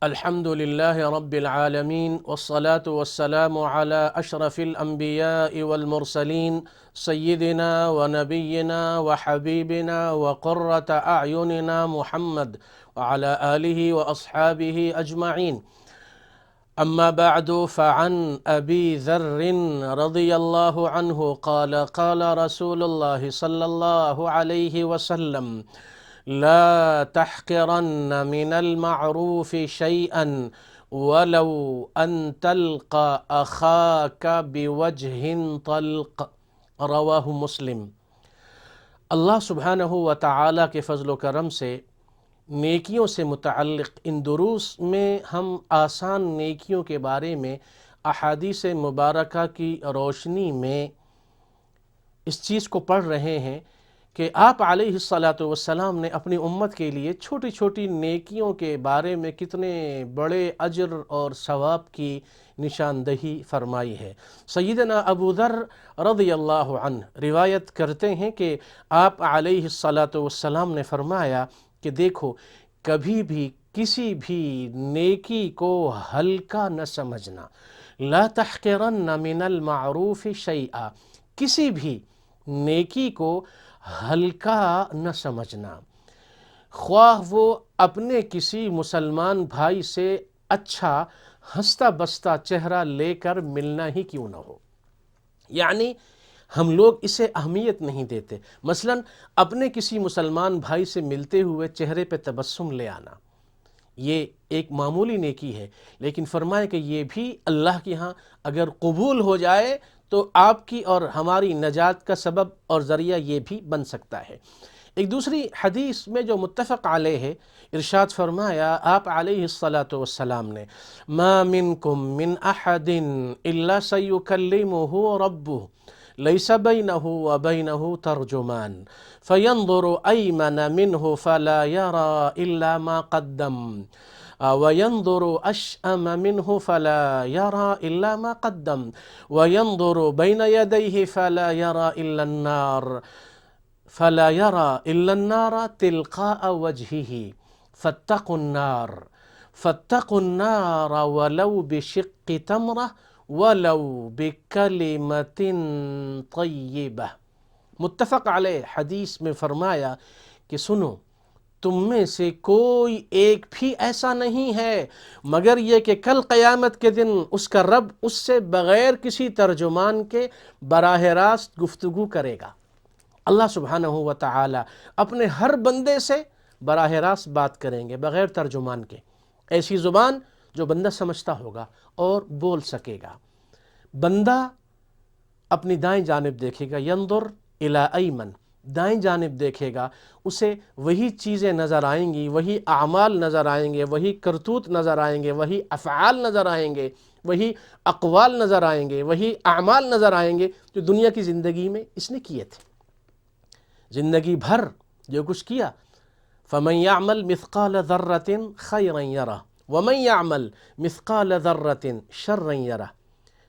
الحمد لله رب العالمين والصلاة والسلام على أشرف الأنبياء والمرسلين سيدنا ونبينا وحبيبنا وقرة أعيننا محمد وعلى آله وأصحابه أجمعين. أما بعد، فعن أبي ذر رضي الله عنه قال قال رسول الله صلى الله عليه وسلم: لا تحقرن من المعروف شيئا ولو أن تلقى أخاك بوجه طلق. رواہ مسلم۔ اللہ سبحانہ و تعالیٰ کے فضل و کرم سے نیکیوں سے متعلق ان دروس میں ہم آسان نیکیوں کے بارے میں احادیث مبارکہ کی روشنی میں اس چیز کو پڑھ رہے ہیں کہ آپ علیہ الصلاۃ والسلام نے اپنی امت کے لیے چھوٹی چھوٹی نیکیوں کے بارے میں کتنے بڑے اجر اور ثواب کی نشاندہی فرمائی ہے۔ سیدنا ابو ذر رضی اللہ عنہ روایت کرتے ہیں کہ آپ علیہ الصلاۃ والسلام نے فرمایا کہ دیکھو، کبھی بھی کسی بھی نیکی کو ہلکا نہ سمجھنا۔ لا تحقرن من المعروف شیئا، کسی بھی نیکی کو ہلکا نہ سمجھنا، خواہ وہ اپنے کسی مسلمان بھائی سے اچھا ہنستا بستا چہرہ لے کر ملنا ہی کیوں نہ ہو۔ یعنی ہم لوگ اسے اہمیت نہیں دیتے۔ مثلا اپنے کسی مسلمان بھائی سے ملتے ہوئے چہرے پہ تبسم لے آنا، یہ ایک معمولی نیکی ہے، لیکن فرمائے کہ یہ بھی اللہ کے ہاں اگر قبول ہو جائے تو آپ کی اور ہماری نجات کا سبب اور ذریعہ یہ بھی بن سکتا ہے۔ ایک دوسری حدیث میں جو متفق علیہ ہے، ارشاد فرمایا آپ علیہ الصلاۃ والسلام نے: ما منکم من احد الا سیکلمہ ربہ لیس بینہ وبینہ ترجمان فینظر ایمن منہ فلا یری الا ما قدم وینظر اشأم منہ فلا یری الا ما قدم وینظر بین یدیہ فلا یری الا النار تلقاء وجہہ فاتقوا النار ولو بشق تمرہ ولو بکلمۃ طیبہ۔ متفق علیہ حدیث میں فرمایا کہ سنو، تم میں سے کوئی ایک بھی ایسا نہیں ہے مگر یہ کہ کل قیامت کے دن اس کا رب اس سے بغیر کسی ترجمان کے براہ راست گفتگو کرے گا۔ اللہ سبحانہ و تعالی اپنے ہر بندے سے براہ راست بات کریں گے بغیر ترجمان کے، ایسی زبان جو بندہ سمجھتا ہوگا اور بول سکے گا۔ بندہ اپنی دائیں جانب دیکھے گا، ینظر الی ایمن، دائیں جانب دیکھے گا، اسے وہی چیزیں نظر آئیں گی، وہی اعمال نظر آئیں گے، وہی کرتوت نظر آئیں گے، وہی افعال نظر آئیں گے، وہی اقوال نظر آئیں گے، وہی اعمال نظر آئیں گے جو دنیا کی زندگی میں اس نے کیے تھے۔ زندگی بھر جو کچھ کیا، فَمَنْ يَعْمَلْ مِثْقَالَ ذَرَّةٍ خَيْرًا يَرَهُ وَمَنْ يَعْمَلْ مِثْقَالَ ذَرَّةٍ شَرًّا يَرَهُ۔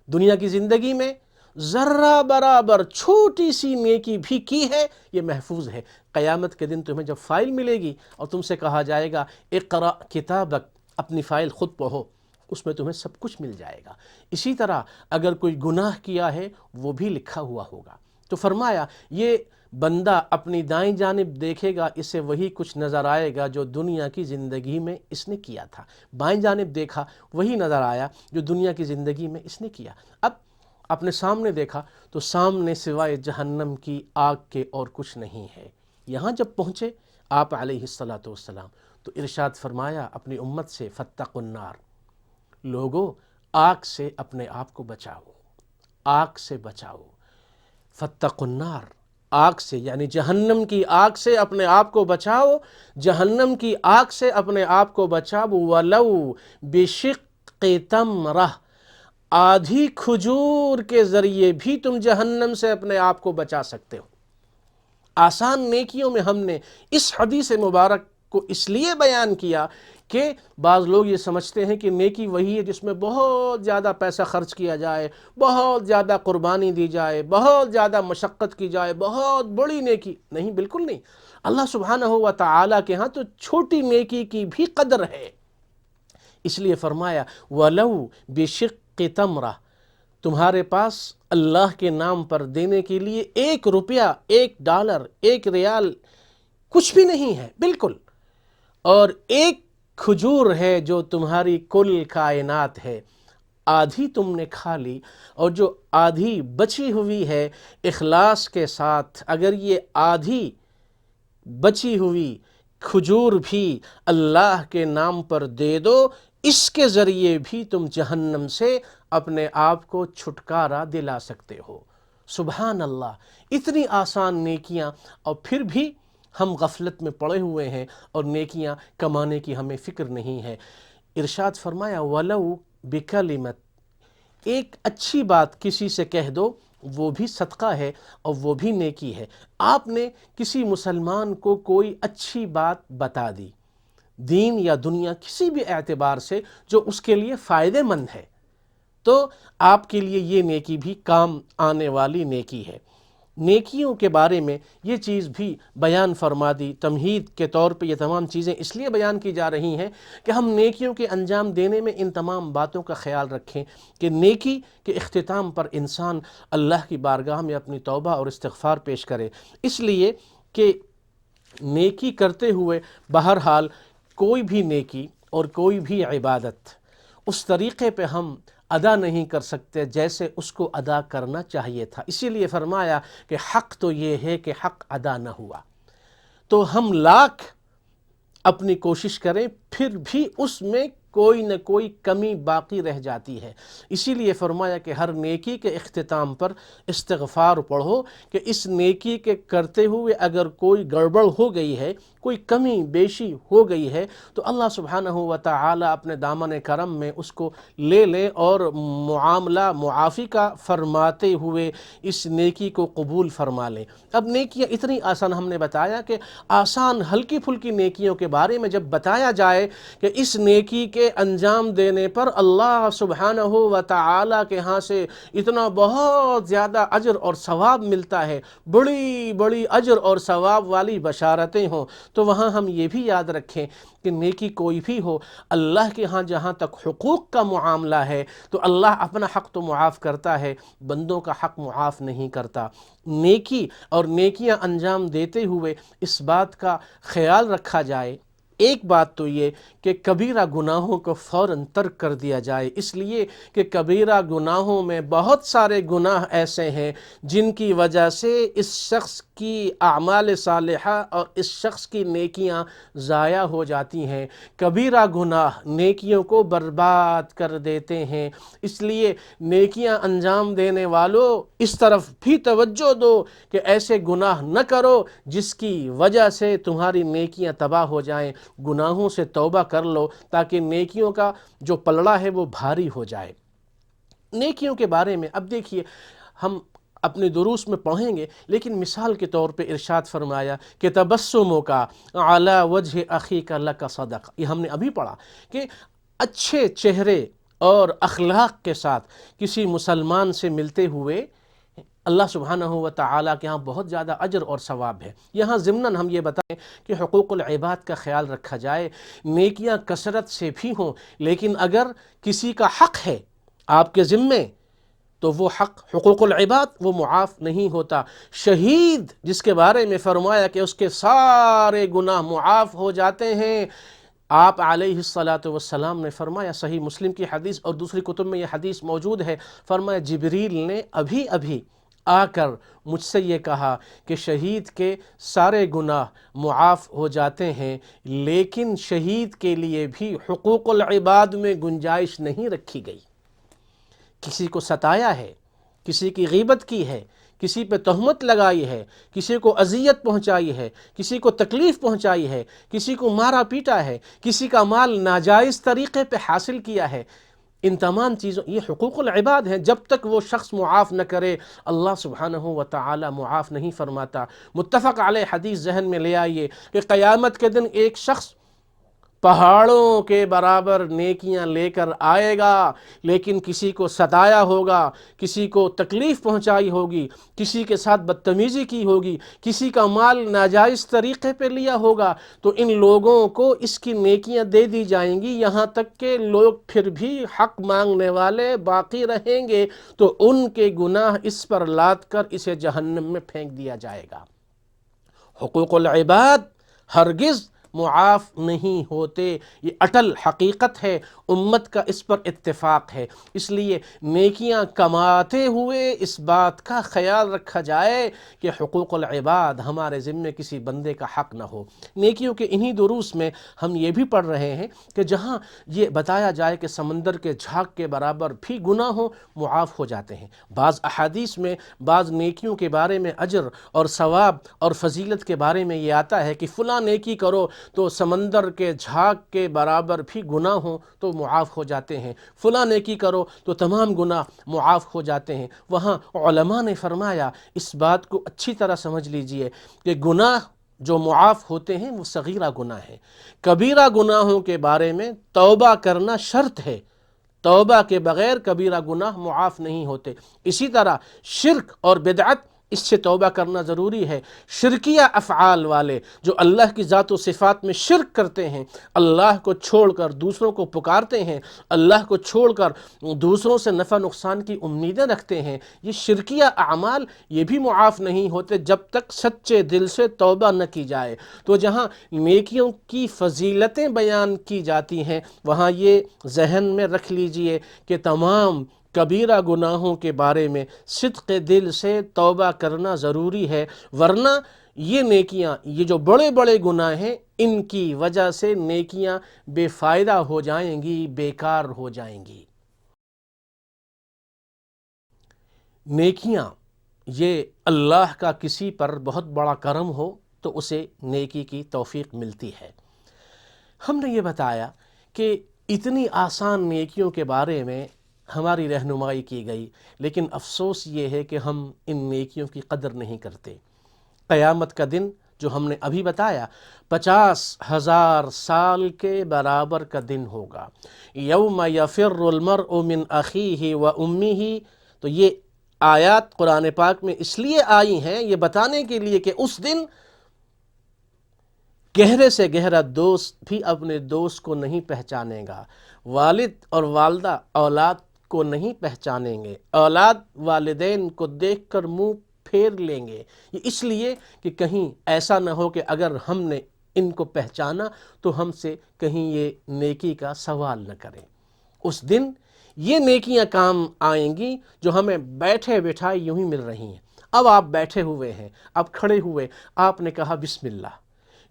دنیا کی زندگی میں ذرہ برابر چھوٹی سی نیکی بھی کی ہے، یہ محفوظ ہے۔ قیامت کے دن تمہیں جب فائل ملے گی اور تم سے کہا جائے گا اقرأ کتابک، اپنی فائل خود پڑھو، اس میں تمہیں سب کچھ مل جائے گا۔ اسی طرح اگر کوئی گناہ کیا ہے وہ بھی لکھا ہوا ہوگا۔ تو فرمایا یہ بندہ اپنی دائیں جانب دیکھے گا، اسے وہی کچھ نظر آئے گا جو دنیا کی زندگی میں اس نے کیا تھا۔ بائیں جانب دیکھا، وہی نظر آیا جو دنیا کی زندگی میں اس نے کیا۔ اب اپنے سامنے دیکھا تو سامنے سوائے جہنم کی آگ کے اور کچھ نہیں ہے۔ یہاں جب پہنچے آپ علیہ الصلاۃ والسلام تو ارشاد فرمایا اپنی امت سے: فاتقوا النار، لوگو آگ سے اپنے آپ کو بچاؤ، آگ سے بچاؤ۔ فاتقوا النار، آگ سے یعنی جہنم کی آگ سے اپنے آپ کو بچاؤ، جہنم کی آگ سے اپنے آپ کو بچاؤ، ولو بشق تمرہ، آدھی کھجور کے ذریعے بھی تم جہنم سے اپنے آپ کو بچا سکتے ہو۔ آسان نیکیوں میں ہم نے اس حدیث مبارک کو اس لیے بیان کیا کہ بعض لوگ یہ سمجھتے ہیں کہ نیکی وہی ہے جس میں بہت زیادہ پیسہ خرچ کیا جائے، بہت زیادہ قربانی دی جائے، بہت زیادہ مشقت کی جائے، بہت بڑی نیکی نہیں، بالکل نہیں۔ اللہ سبحانہ و تعالیٰ کے ہاں تو چھوٹی نیکی کی بھی قدر ہے۔ اس لیے فرمایا وَلَوْ بِشِقِّ تَمْرَةٍ، تمہارے پاس اللہ کے نام پر دینے کے لیے 1 روپیہ، 1 ڈالر، 1 ریال کچھ بھی نہیں ہے بالکل، اور 1 کھجور ہے جو تمہاری کل کائنات ہے، آدھی تم نے کھا لی، اور جو آدھی بچی ہوئی ہے اخلاص کے ساتھ اگر یہ آدھی بچی ہوئی کھجور بھی اللہ کے نام پر دے دو، اس کے ذریعے بھی تم جہنم سے اپنے آپ کو چھٹکارا دلا سکتے ہو۔ سبحان اللہ، اتنی آسان نیکیاں، اور پھر بھی ہم غفلت میں پڑے ہوئے ہیں اور نیکیاں کمانے کی ہمیں فکر نہیں ہے۔ ارشاد فرمایا وَلَوْ بِكَلِمَةٍ، ایک اچھی بات کسی سے کہہ دو، وہ بھی صدقہ ہے اور وہ بھی نیکی ہے۔ آپ نے کسی مسلمان کو کوئی اچھی بات بتا دی، دین یا دنیا کسی بھی اعتبار سے، جو اس کے لیے فائدہ مند ہے، تو آپ کے لیے یہ نیکی بھی کام آنے والی نیکی ہے۔ نیکیوں کے بارے میں یہ چیز بھی بیان فرما دی، تمہید کے طور پہ یہ تمام چیزیں اس لیے بیان کی جا رہی ہیں کہ ہم نیکیوں کے انجام دینے میں ان تمام باتوں کا خیال رکھیں کہ نیکی کے اختتام پر انسان اللہ کی بارگاہ میں اپنی توبہ اور استغفار پیش کرے، اس لیے کہ نیکی کرتے ہوئے بہرحال کوئی بھی نیکی اور کوئی بھی عبادت اس طریقے پہ ہم ادا نہیں کر سکتے جیسے اس کو ادا کرنا چاہیے تھا۔ اسی لیے فرمایا کہ حق تو یہ ہے کہ حق ادا نہ ہوا، تو ہم لاکھ اپنی کوشش کریں پھر بھی اس میں کوئی نہ کوئی کمی باقی رہ جاتی ہے۔ اسی لیے فرمایا کہ ہر نیکی کے اختتام پر استغفار پڑھو کہ اس نیکی کے کرتے ہوئے اگر کوئی گڑبڑ ہو گئی ہے، کوئی کمی بیشی ہو گئی ہے، تو اللہ سبحانہ و تعالی اپنے دامن کرم میں اس کو لے لیں اور معاملہ معافی کا فرماتے ہوئے اس نیکی کو قبول فرما لیں۔ اب نیکیاں اتنی آسان، ہم نے بتایا کہ آسان ہلکی پھلکی نیکیوں کے بارے میں جب بتایا جائے کہ اس نیکی کے انجام دینے پر اللہ سبحانہ و تعالی کے ہاں سے اتنا بہت زیادہ اجر اور ثواب ملتا ہے، بڑی بڑی اجر اور ثواب والی بشارتیں ہوں، تو وہاں ہم یہ بھی یاد رکھیں کہ نیکی کوئی بھی ہو، اللہ کے ہاں جہاں تک حقوق کا معاملہ ہے تو اللہ اپنا حق تو معاف کرتا ہے، بندوں کا حق معاف نہیں کرتا۔ نیکی اور نیکیاں انجام دیتے ہوئے اس بات کا خیال رکھا جائے، ایک بات تو یہ کہ کبیرہ گناہوں کو فوراً ترک کر دیا جائے، اس لیے کہ کبیرہ گناہوں میں بہت سارے گناہ ایسے ہیں جن کی وجہ سے اس شخص کی اعمال صالحہ اور اس شخص کی نیکیاں ضائع ہو جاتی ہیں۔ کبیرہ گناہ نیکیوں کو برباد کر دیتے ہیں، اس لیے نیکیاں انجام دینے والوں اس طرف بھی توجہ دو کہ ایسے گناہ نہ کرو جس کی وجہ سے تمہاری نیکیاں تباہ ہو جائیں۔ گناہوں سے توبہ کر لو تاکہ نیکیوں کا جو پلڑا ہے وہ بھاری ہو جائے۔ نیکیوں کے بارے میں اب دیکھیے، ہم اپنے دروس میں پڑھیں گے، لیکن مثال کے طور پہ ارشاد فرمایا کہ تبسمک علی وجہ اخیک لک صدقہ، یہ ہم نے ابھی پڑھا کہ اچھے چہرے اور اخلاق کے ساتھ کسی مسلمان سے ملتے ہوئے اللہ سبحانہ و تعالیٰ کے ہاں بہت زیادہ اجر اور ثواب ہے۔ یہاں ضمناً ہم یہ بتائیں کہ حقوق العباد کا خیال رکھا جائے، نیکیاں کثرت سے بھی ہوں، لیکن اگر کسی کا حق ہے آپ کے ذمے تو وہ حق حقوق العباد وہ معاف نہیں ہوتا۔ شہید جس کے بارے میں فرمایا کہ اس کے سارے گناہ معاف ہو جاتے ہیں، آپ علیہ السلام نے فرمایا، صحیح مسلم کی حدیث اور دوسری کتب میں یہ حدیث موجود ہے، فرمایا جبریل نے ابھی ابھی آ کر مجھ سے یہ کہا کہ شہید کے سارے گناہ معاف ہو جاتے ہیں، لیکن شہید کے لیے بھی حقوق العباد میں گنجائش نہیں رکھی گئی۔ کسی کو ستایا ہے، کسی کی غیبت کی ہے، کسی پہ تہمت لگائی ہے، کسی کو اذیت پہنچائی ہے، کسی کو تکلیف پہنچائی ہے، کسی کو مارا پیٹا ہے، کسی کا مال ناجائز طریقے پہ حاصل کیا ہے، ان تمام چیزوں، یہ حقوق العباد ہیں، جب تک وہ شخص معاف نہ کرے اللہ سبحانہ و تعالی معاف نہیں فرماتا۔ متفق علیہ حدیث ذہن میں لے آئیے کہ قیامت کے دن ایک شخص پہاڑوں کے برابر نیکیاں لے کر آئے گا، لیکن کسی کو ستایا ہوگا، کسی کو تکلیف پہنچائی ہوگی، کسی کے ساتھ بدتمیزی کی ہوگی، کسی کا مال ناجائز طریقے پہ لیا ہوگا، تو ان لوگوں کو اس کی نیکیاں دے دی جائیں گی، یہاں تک کہ لوگ پھر بھی حق مانگنے والے باقی رہیں گے تو ان کے گناہ اس پر لاد کر اسے جہنم میں پھینک دیا جائے گا۔ حقوق العباد ہرگز معاف نہیں ہوتے، یہ اٹل حقیقت ہے، امت کا اس پر اتفاق ہے۔ اس لیے نیکیاں کماتے ہوئے اس بات کا خیال رکھا جائے کہ حقوق العباد ہمارے ذمے کسی بندے کا حق نہ ہو۔ نیکیوں کے انہی دروس میں ہم یہ بھی پڑھ رہے ہیں کہ جہاں یہ بتایا جائے کہ سمندر کے جھاگ کے برابر بھی گناہ ہو معاف ہو جاتے ہیں، بعض احادیث میں بعض نیکیوں کے بارے میں اجر اور ثواب اور فضیلت کے بارے میں یہ آتا ہے کہ فلاں نیکی کرو تو سمندر کے جھاگ کے برابر بھی گناہ ہوں تو معاف ہو جاتے ہیں، فلاں نیکی کرو تو تمام گناہ معاف ہو جاتے ہیں۔ وہاں علماء نے فرمایا اس بات کو اچھی طرح سمجھ لیجئے کہ گناہ جو معاف ہوتے ہیں وہ صغیرہ گناہ ہیں، کبیرہ گناہوں کے بارے میں توبہ کرنا شرط ہے، توبہ کے بغیر کبیرہ گناہ معاف نہیں ہوتے۔ اسی طرح شرک اور بدعت، اس سے توبہ کرنا ضروری ہے۔ شرکیہ افعال والے جو اللہ کی ذات و صفات میں شرک کرتے ہیں، اللہ کو چھوڑ کر دوسروں کو پکارتے ہیں، اللہ کو چھوڑ کر دوسروں سے نفع نقصان کی امیدیں رکھتے ہیں، یہ شرکیہ اعمال یہ بھی معاف نہیں ہوتے جب تک سچے دل سے توبہ نہ کی جائے۔ تو جہاں نیکیوں کی فضیلتیں بیان کی جاتی ہیں وہاں یہ ذہن میں رکھ لیجئے کہ تمام کبیرہ گناہوں کے بارے میں صدق دل سے توبہ کرنا ضروری ہے، ورنہ یہ نیکیاں، یہ جو بڑے بڑے گناہ ہیں، ان کی وجہ سے نیکیاں بے فائدہ ہو جائیں گی، بیکار ہو جائیں گی۔ نیکیاں یہ اللہ کا کسی پر بہت بڑا کرم ہو تو اسے نیکی کی توفیق ملتی ہے۔ ہم نے یہ بتایا کہ اتنی آسان نیکیوں کے بارے میں ہماری رہنمائی کی گئی، لیکن افسوس یہ ہے کہ ہم ان نیکیوں کی قدر نہیں کرتے۔ قیامت کا دن جو ہم نے ابھی بتایا 50,000 سال کے برابر کا دن ہوگا۔ یوم یفر المرء من اخیہ و امہ، تو یہ آیات قرآن پاک میں اس لیے آئی ہیں یہ بتانے کے لیے کہ اس دن گہرے سے گہرا دوست بھی اپنے دوست کو نہیں پہچانے گا، والد اور والدہ اولاد کو نہیں پہچانیں گے، اولاد والدین کو دیکھ کر منہ پھیر لیں گے۔ یہ اس لیے کہ کہیں ایسا نہ ہو کہ اگر ہم نے ان کو پہچانا تو ہم سے کہیں یہ نیکی کا سوال نہ کریں۔ اس دن یہ نیکیاں کام آئیں گی جو ہمیں بیٹھے بٹھائے یوں ہی مل رہی ہیں۔ اب آپ بیٹھے ہوئے ہیں، اب کھڑے ہوئے، آپ نے کہا بسم اللہ،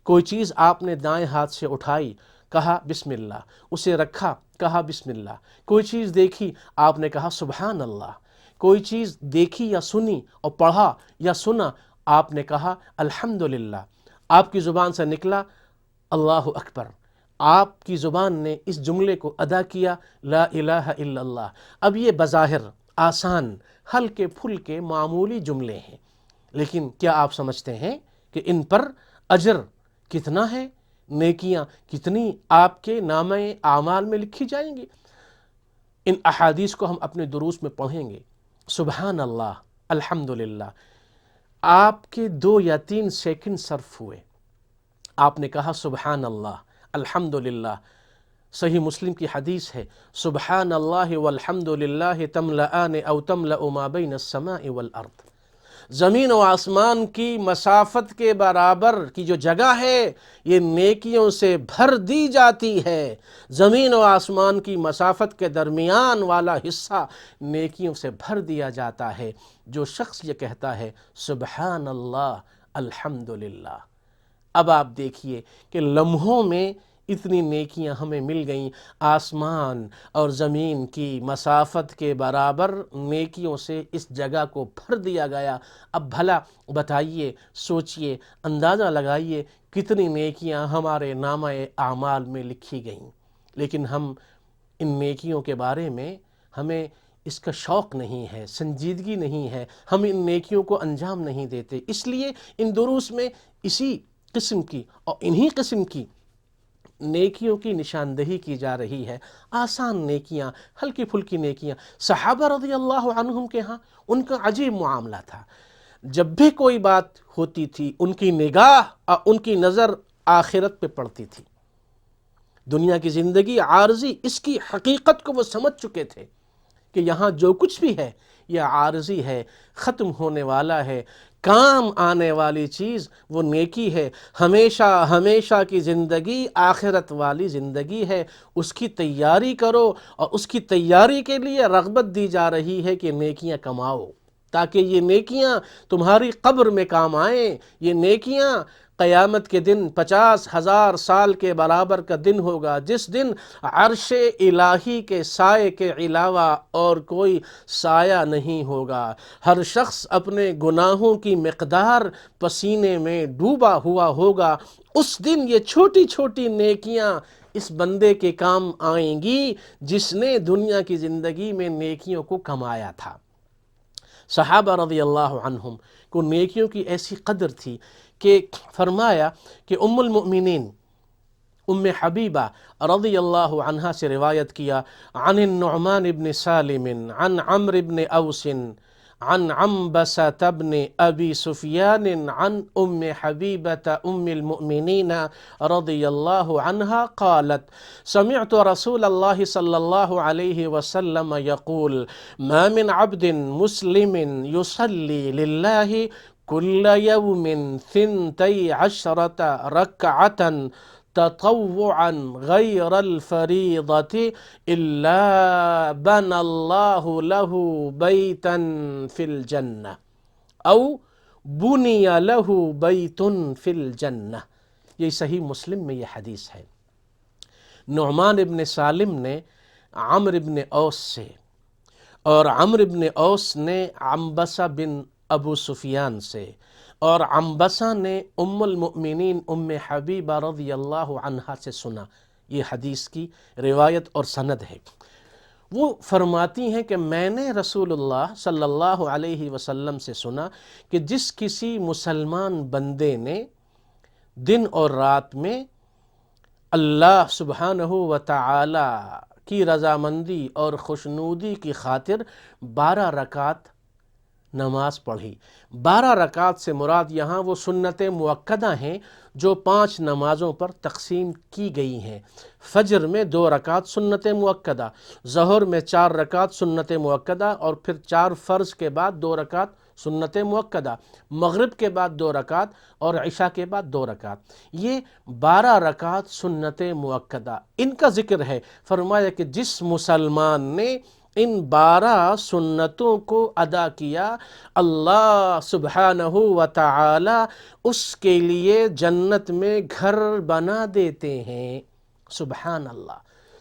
کوئی چیز آپ نے دائیں ہاتھ سے اٹھائی، کہا بسم اللہ، اسے رکھا، کہا بسم اللہ، کوئی چیز دیکھی، آپ نے کہا سبحان اللہ، کوئی چیز دیکھی یا سنی اور پڑھا یا سنا، آپ نے کہا الحمدللہ، آپ کی زبان سے نکلا اللہ اکبر، آپ کی زبان نے اس جملے کو ادا کیا لا الہ الا اللہ۔ اب یہ بظاہر آسان، ہلکے پھلکے معمولی جملے ہیں، لیکن کیا آپ سمجھتے ہیں کہ ان پر اجر کتنا ہے، نیکیاں کتنی آپ کے نامہ اعمال میں لکھی جائیں گی؟ ان احادیث کو ہم اپنے دروس میں پڑھیں گے۔ سبحان اللہ، الحمدللہ، آپ کے 2 یا 3 سیکنڈ صرف ہوئے، آپ نے کہا سبحان اللہ، الحمدللہ۔ صحیح مسلم کی حدیث ہے سبحان اللہ والحمدللہ تملأان او تملأ ما بین السماء والارض۔ زمین و آسمان کی مسافت کے برابر کی جو جگہ ہے یہ نیکیوں سے بھر دی جاتی ہے۔ زمین و آسمان کی مسافت کے درمیان والا حصہ نیکیوں سے بھر دیا جاتا ہے۔ جو شخص یہ کہتا ہے سبحان اللہ الحمدللہ، اب آپ دیکھیے کہ لمحوں میں اتنی نیکیاں ہمیں مل گئیں، آسمان اور زمین کی مسافت کے برابر نیکیوں سے اس جگہ کو بھر دیا گیا۔ اب بھلا بتائیے، سوچئے، اندازہ لگائیے کتنی نیکیاں ہمارے نامہ اعمال میں لکھی گئیں، لیکن ہم ان نیکیوں کے بارے میں ہمیں اس کا شوق نہیں ہے، سنجیدگی نہیں ہے، ہم ان نیکیوں کو انجام نہیں دیتے۔ اس لیے ان دروس میں اسی قسم کی اور انہی قسم کی نیکیوں کی نشاندہی کی جا رہی ہے، آسان نیکیاں، ہلکی پھلکی نیکیاں۔ صحابہ رضی اللہ عنہم کے ہاں ان کا عجیب معاملہ تھا، جب بھی کوئی بات ہوتی تھی ان کی نگاہ ان کی نظر آخرت پہ پڑتی تھی۔ دنیا کی زندگی عارضی، اس کی حقیقت کو وہ سمجھ چکے تھے کہ یہاں جو کچھ بھی ہے یہ عارضی ہے، ختم ہونے والا ہے، کام آنے والی چیز وہ نیکی ہے، ہمیشہ ہمیشہ کی زندگی آخرت والی زندگی ہے، اس کی تیاری کرو، اور اس کی تیاری کے لیے رغبت دی جا رہی ہے کہ نیکیاں کماؤ، تاکہ یہ نیکیاں تمہاری قبر میں کام آئیں۔ یہ نیکیاں قیامت کے دن 50,000 سال کے برابر کا دن ہوگا، جس دن عرش الہی کے سائے کے علاوہ اور کوئی سایہ نہیں ہوگا۔ ہر شخص اپنے گناہوں کی مقدار پسینے میں ڈوبا ہوا ہوگا۔ اس دن یہ چھوٹی چھوٹی نیکیاں اس بندے کے کام آئیں گی جس نے دنیا کی زندگی میں نیکیوں کو کمایا تھا۔ صحابہ رضی اللہ عنہم کو نیکیوں کی ایسی قدر تھی کہ فرمایا کہ ام المؤمنین ام حبیبہ رضی اللہ عنہا سے روایت کیا، عن النعمان بن سالم عن عمرو بن اوس عن عنبسة بن ابی سفیان عن ام حبیبة ام المؤمنین رضی اللہ عنہا قالت سمعت رسول اللہ صلی اللہ علیہ وسلم يقول ما من عبد مسلم يصلي لله كل يوم 12 ركعة تطوعا غير الفريضة إلا بنى الله له بيتا في الجنة أو بني له بيت في الجنة۔ یہ صحیح مسلم میں یہ حدیث ہے۔ نعمان ابن سالم نے عمرو ابن اوس سے، اور عمرو ابن اوس نے عنبسہ بن ابو سفیان سے، اور عنبسہ نے ام المؤمنین ام حبیبہ رضی اللہ عنہا سے سنا۔ یہ حدیث کی روایت اور سند ہے۔ وہ فرماتی ہیں کہ میں نے رسول اللہ صلی اللہ علیہ وسلم سے سنا کہ جس کسی مسلمان بندے نے دن اور رات میں اللہ سبحانہ و تعالی کی رضامندی اور خوشنودی کی خاطر 12 رکعت نماز پڑھی۔ 12 رکعت سے مراد یہاں وہ سنت مؤکدہ ہیں جو 5 نمازوں پر تقسیم کی گئی ہیں۔ فجر میں 2 رکعت سنت مؤکدہ، ظہر میں 4 رکعت سنت مؤکدہ، اور پھر 4 فرض کے بعد 2 رکعت سنت مؤکدہ، مغرب کے بعد 2 رکعت اور عشاء کے بعد 2 رکعت۔ یہ 12 رکعت سنت مؤکدہ، ان کا ذکر ہے۔ فرمایا کہ جس مسلمان نے ان 12 سنتوں کو ادا کیا، اللہ سبحانہ و تعالی اس کے لیے جنت میں گھر بنا دیتے ہیں۔ سبحان اللہ،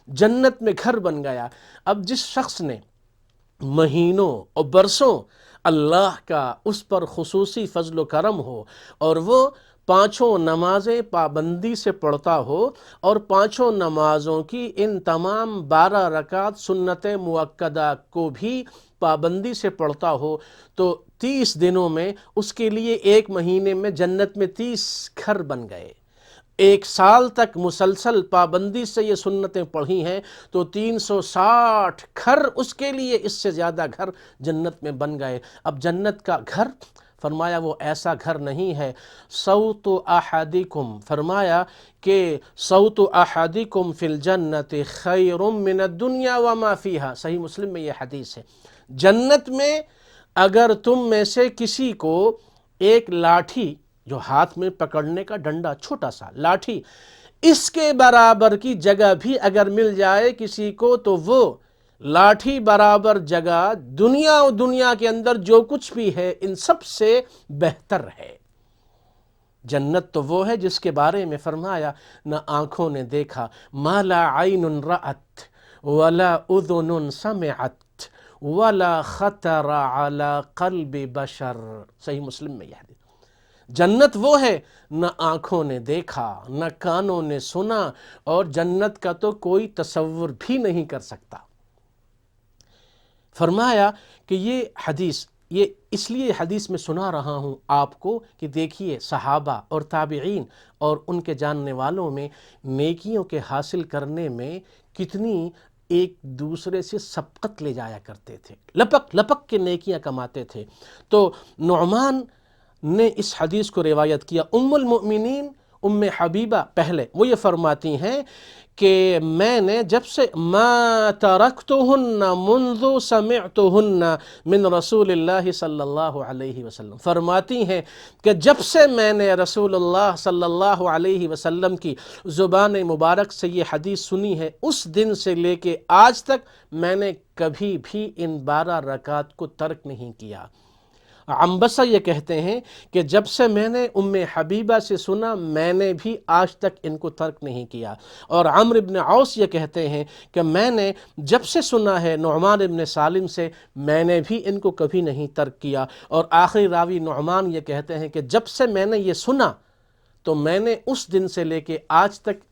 جنت میں گھر بن گیا۔ اب جس شخص نے مہینوں اور برسوں اللہ کا اس پر خصوصی فضل و کرم ہو، اور وہ 5 نمازیں پابندی سے پڑھتا ہو، اور 5 نمازوں کی ان تمام 12 رکعت سنت مؤکدہ کو بھی پابندی سے پڑھتا ہو، تو 30 دنوں میں اس کے لیے 1 مہینے میں جنت میں 30 گھر بن گئے۔ 1 سال تک مسلسل پابندی سے یہ سنتیں پڑھی ہیں تو 360 گھر اس کے لیے، اس سے زیادہ گھر جنت میں بن گئے۔ اب جنت کا گھر فرمایا وہ ایسا گھر نہیں ہے، صوت احدکم، فرمایا کہ صوت احدکم فی الجنت خیر من الدنیا وما فیہا، صحیح مسلم میں یہ حدیث ہے۔ جنت میں اگر تم میں سے کسی کو ایک لاٹھی، جو ہاتھ میں پکڑنے کا ڈنڈا، چھوٹا سا لاٹھی، اس کے برابر کی جگہ بھی اگر مل جائے کسی کو، تو وہ لاٹھی برابر جگہ دنیا و دنیا کے اندر جو کچھ بھی ہے ان سب سے بہتر ہے۔ جنت تو وہ ہے جس کے بارے میں فرمایا نہ آنکھوں نے دیکھا، ما لا عین رأت ولا اذن سمعت ولا خطر علی قلب بشر، صحیح مسلم میں یہ حدیث۔ جنت وہ ہے نہ آنکھوں نے دیکھا، نہ کانوں نے سنا، اور جنت کا تو کوئی تصور بھی نہیں کر سکتا۔ فرمایا کہ یہ حدیث، یہ اس لیے حدیث میں سنا رہا ہوں آپ کو کہ دیکھیے صحابہ اور تابعین اور ان کے جاننے والوں میں نیکیوں کے حاصل کرنے میں کتنی ایک دوسرے سے سبقت لے جایا کرتے تھے، لپک لپک کے نیکیاں کماتے تھے۔ تو نعمان نے اس حدیث کو روایت کیا۔ ام المؤمنین ام حبیبہ پہلے وہ یہ فرماتی ہیں کہ میں نے جب سے ما ترکتہن منذ سمعتہن من رسول اللہ صلی اللہ علیہ وسلم، فرماتی ہیں کہ جب سے میں نے رسول اللہ صلی اللہ علیہ وسلم کی زبان مبارک سے یہ حدیث سنی ہے، اس دن سے لے کے آج تک میں نے کبھی بھی ان 12 رکعات کو ترک نہیں کیا۔ عنبسہ یہ کہتے ہیں کہ جب سے میں نے ام حبیبہ سے سنا میں نے بھی آج تک ان کو ترک نہیں کیا، اور عمرو بن عوص یہ کہتے ہیں کہ میں نے جب سے سنا ہے نعمان بن سالم سے میں نے بھی ان کو کبھی نہیں ترک کیا، اور آخری راوی نعمان یہ کہتے ہیں کہ جب سے میں نے یہ سنا تو میں نے اس دن سے لے کے آج تک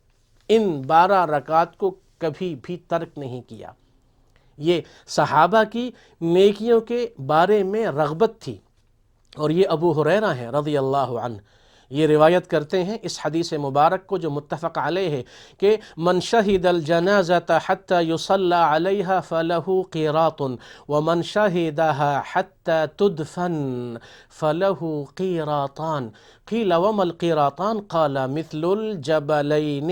ان 12 رکعات کو کبھی بھی ترک نہیں کیا۔ یہ صحابہ کی نیکیوں کے بارے میں رغبت تھی، اور یہ ابو ہریرہ ہیں رضی اللہ عنہ، یہ روایت کرتے ہیں اس حدیث مبارک کو جو متفق علیہ ہے کہ من شہد الجنازة حتى يصلى عليها فله قيراط ومن شهدها حتى تدفن فله قيراطان قیل وما القیراطان قال مثل الجبلین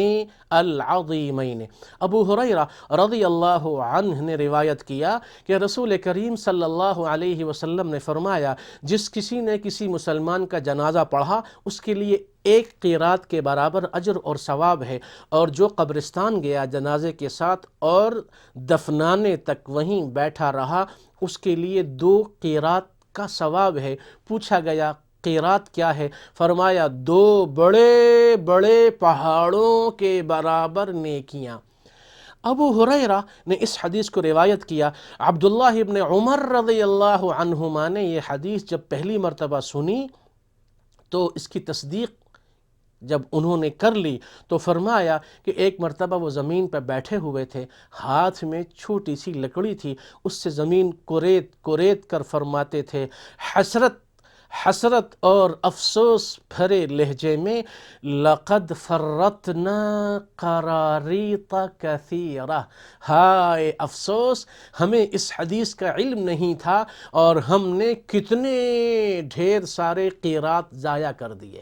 العظیمین۔ ابو ہریرہ رضی اللہ عنہ نے روایت کیا کہ رسول کریم صلی اللہ علیہ وسلم نے فرمایا جس کسی نے کسی مسلمان کا جنازہ پڑھا اس کے لیے 1 قیراط کے برابر اجر اور ثواب ہے، اور جو قبرستان گیا جنازے کے ساتھ اور دفنانے تک وہیں بیٹھا رہا اس کے لیے 2 قیراط کا ثواب ہے۔ پوچھا گیا قیراط کیا ہے؟ فرمایا 2 بڑے بڑے پہاڑوں کے برابر نیکیاں۔ ابو ہریرہ نے اس حدیث کو روایت کیا۔ عبداللہ ابن عمر رضی اللہ عنہما نے یہ حدیث جب پہلی مرتبہ سنی تو اس کی تصدیق جب انہوں نے کر لی تو فرمایا کہ ایک مرتبہ وہ زمین پہ بیٹھے ہوئے تھے، ہاتھ میں چھوٹی سی لکڑی تھی، اس سے زمین کوریت کوریت کر فرماتے تھے حسرت اور افسوس بھرے لہجے میں لقد فرطنا قراریط کثیرہ، ہائے افسوس ہمیں اس حدیث کا علم نہیں تھا اور ہم نے کتنے ڈھیر سارے قیراط ضائع کر دیے۔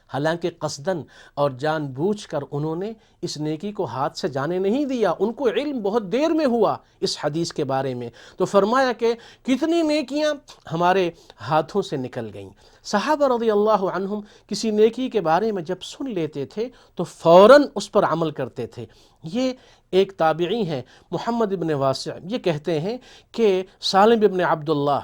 حالانکہ قصداً اور جان بوجھ کر انہوں نے اس نیکی کو ہاتھ سے جانے نہیں دیا، ان کو علم بہت دیر میں ہوا اس حدیث کے بارے میں، تو فرمایا کہ کتنی نیکیاں ہمارے ہاتھوں سے نکل گئیں۔ صحابہ رضی اللہ عنہم کسی نیکی کے بارے میں جب سن لیتے تھے تو فوراً اس پر عمل کرتے تھے۔ یہ ایک تابعی ہیں محمد ابن واسع، یہ کہتے ہیں کہ سالم ابن عبداللہ،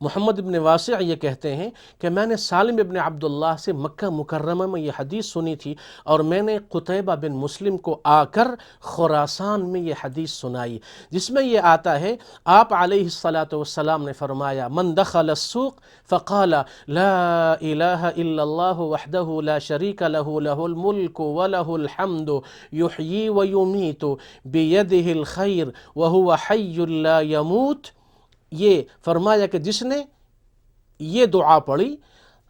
محمد ابن واسع یہ کہتے ہیں کہ میں نے سالم ابن عبداللہ سے مکہ مکرمہ میں یہ حدیث سنی تھی، اور میں نے قتیبہ بن مسلم کو آ کر خراسان میں یہ حدیث سنائی، جس میں یہ آتا ہے آپ علیہ السلام نے فرمایا من دخل السوق فقال لا الہ الا اللہ وحدہ لا شریک لہ لہ الملک ولہ الحمد یحیی ویمیت بیدہ الخیر وہو حی لا یموت، یہ فرمایا کہ جس نے یہ دعا پڑھی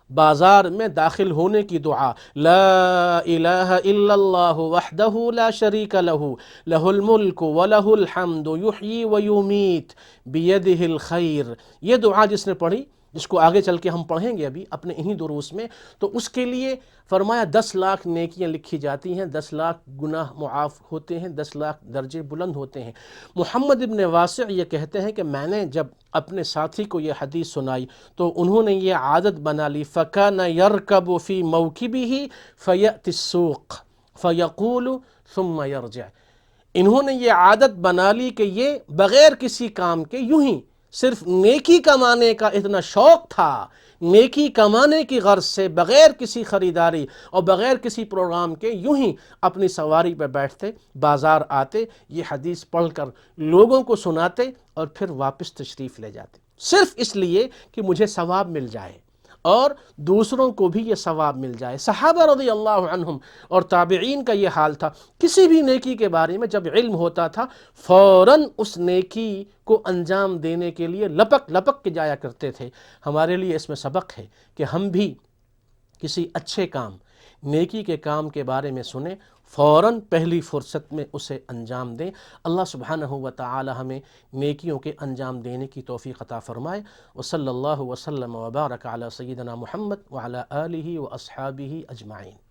بازار میں داخل ہونے کی دعا، لا الہ الا اللہ وحدہ لا شریک لہ لہ الملک ولہ الحمد یحیی ویمیت بیدہ الخیر، یہ دعا جس نے پڑھی، جس کو آگے چل کے ہم پڑھیں گے ابھی اپنے انہی دروس میں، تو اس کے لیے فرمایا 10 لاکھ نیکیاں لکھی جاتی ہیں، 10 لاکھ گناہ معاف ہوتے ہیں، 10 لاکھ درجے بلند ہوتے ہیں۔ محمد ابن واسع یہ کہتے ہیں کہ میں نے جب اپنے ساتھی کو یہ حدیث سنائی تو انہوں نے یہ عادت بنا لی فَكَانَ يَرْكَبُ فِي مَوْكِبِهِ فَيَأْتِ السُّوقَ فَيَقُولُ ثُمَّ يَرْجِعُ، انہوں نے یہ عادت بنا لی کہ یہ بغیر کسی کام کے یوں ہی صرف نیکی کمانے کا اتنا شوق تھا، نیکی کمانے کی غرض سے بغیر کسی خریداری اور بغیر کسی پروگرام کے یوں ہی اپنی سواری پہ بیٹھتے، بازار آتے، یہ حدیث پڑھ کر لوگوں کو سناتے اور پھر واپس تشریف لے جاتے، صرف اس لیے کہ مجھے ثواب مل جائے اور دوسروں کو بھی یہ ثواب مل جائے۔ صحابہ رضی اللہ عنہم اور تابعین کا یہ حال تھا، کسی بھی نیکی کے بارے میں جب علم ہوتا تھا فوراً اس نیکی کو انجام دینے کے لیے لپک لپک کے جایا کرتے تھے۔ ہمارے لیے اس میں سبق ہے کہ ہم بھی کسی اچھے کام، نیکی کے کام کے بارے میں سنیں، فوراً پہلی فرصت میں اسے انجام دیں۔ اللہ سبحانہ و تعالی ہمیں نیکیوں کے انجام دینے کی توفیق عطا فرمائے۔ وصلی اللہ وسلم وبارک علی سیدنا محمد وعلی آلہ و اصحابہ اجمعین۔